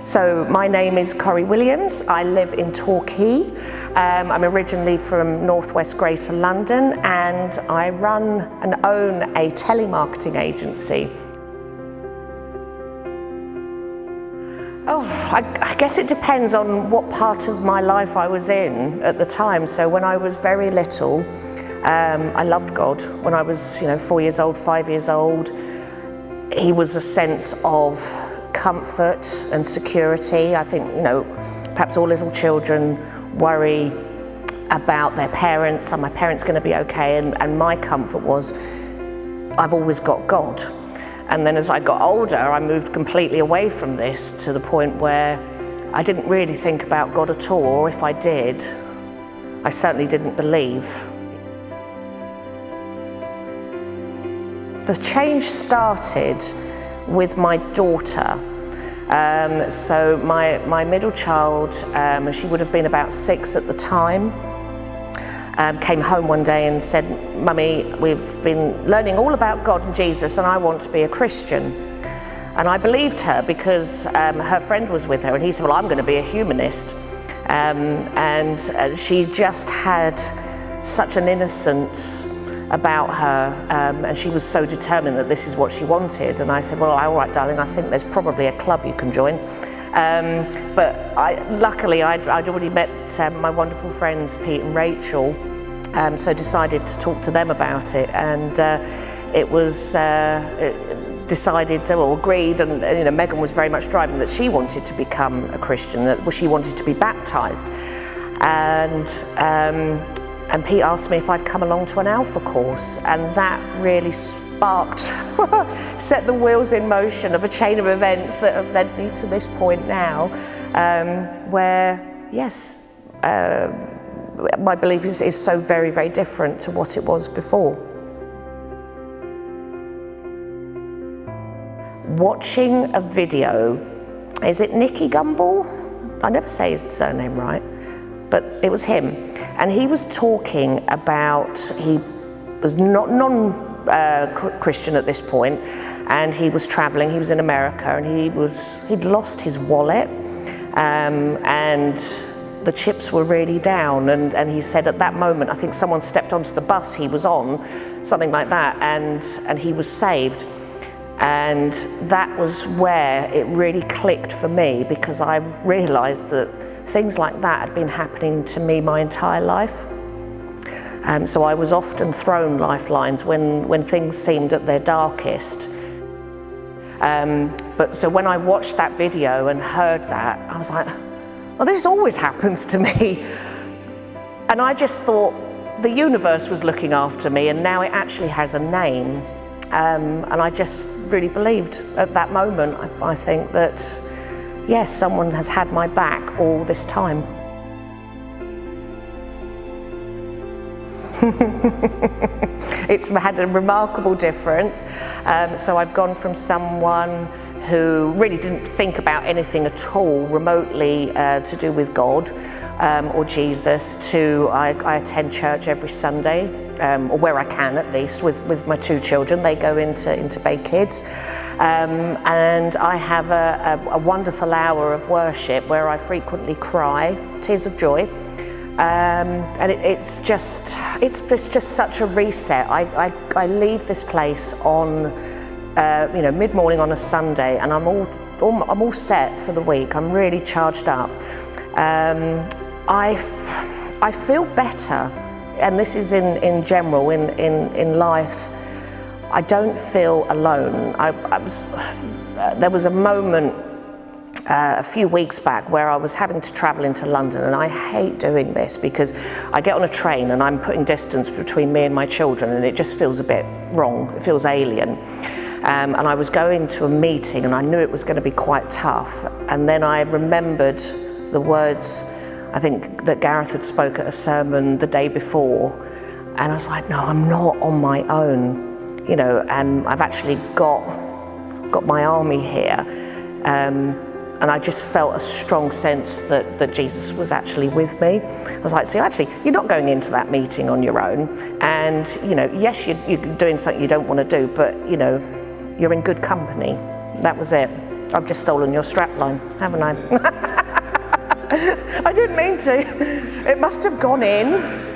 So my name is Corrie Williams. I live in Torquay. I'm originally from northwest Greater London, and I run and own a telemarketing agency. I guess it depends on what part of my life I was in at the time. So when I was very little, I loved God. When I was 4 years old, 5 years old, He was a sense of comfort and security. I think, perhaps all little children worry about their parents. Are my parents going to be okay? And my comfort was, I've always got God. And then as I got older, I moved completely away from this to the point where I didn't really think about God at all, or if I did, I certainly didn't believe. The change started with my daughter. So my middle child, she would have been about 6 at the time, came home one day and said, "Mummy, we've been learning all about God and Jesus, and I want to be a Christian." And I believed her because her friend was with her, and he said, "Well, I'm going to be a humanist." And she just had such an innocence about her, and she was so determined that this is what she wanted. And I said, "Well, all right, darling, I think there's probably a club you can join." But luckily I'd already met my wonderful friends Pete and Rachel, so decided to talk to them about it, and it was decided or agreed, and Megan was very much driving that she wanted to become a Christian, that she wanted to be baptised, and Pete asked me if I'd come along to an Alpha course, and that really sparked, set the wheels in motion of a chain of events that have led me to this point now, where, yes, my belief is so very, very different to what it was before. Watching a video, is it Nicky Gumbel? I never say his surname right, but it was him, and he was talking about, he was not non-Christian at this point, and he was traveling, he was in America, and he'd lost his wallet, and the chips were really down, and he said at that moment, I think someone stepped onto the bus he was on, something like that, and he was saved. And that was where it really clicked for me, because I've realised that things like that had been happening to me my entire life. So I was often thrown lifelines when things seemed at their darkest. But so when I watched that video and heard that, I was like, well, this always happens to me. And I just thought the universe was looking after me, and now it actually has a name. And I just really believed at that moment, I think that, yes, someone has had my back all this time. It's had a remarkable difference. So I've gone from someone who really didn't think about anything at all remotely to do with God or Jesus, to I attend church every Sunday, or where I can at least, with my 2 children. They go into Bay Kids, and I have a wonderful hour of worship where I frequently cry, tears of joy. And it's just such a reset. I leave this place on mid-morning on a Sunday, and I'm all set for the week. I'm really charged up. I feel better, and this is in general in life. I don't feel alone. There was a moment a few weeks back where I was having to travel into London, and I hate doing this because I get on a train and I'm putting distance between me and my children, and it just feels a bit wrong, it feels alien. And I was going to a meeting, and I knew it was going to be quite tough, and then I remembered the words, I think, that Gareth had spoke at a sermon the day before, and I was like, no, I'm not on my own, I've actually got my army here. And I just felt a strong sense that Jesus was actually with me. I was like, so actually, you're not going into that meeting on your own. And, yes, you're doing something you don't want to do, but, you're in good company. That was it. I've just stolen your strapline, haven't I? I didn't mean to. It must have gone in.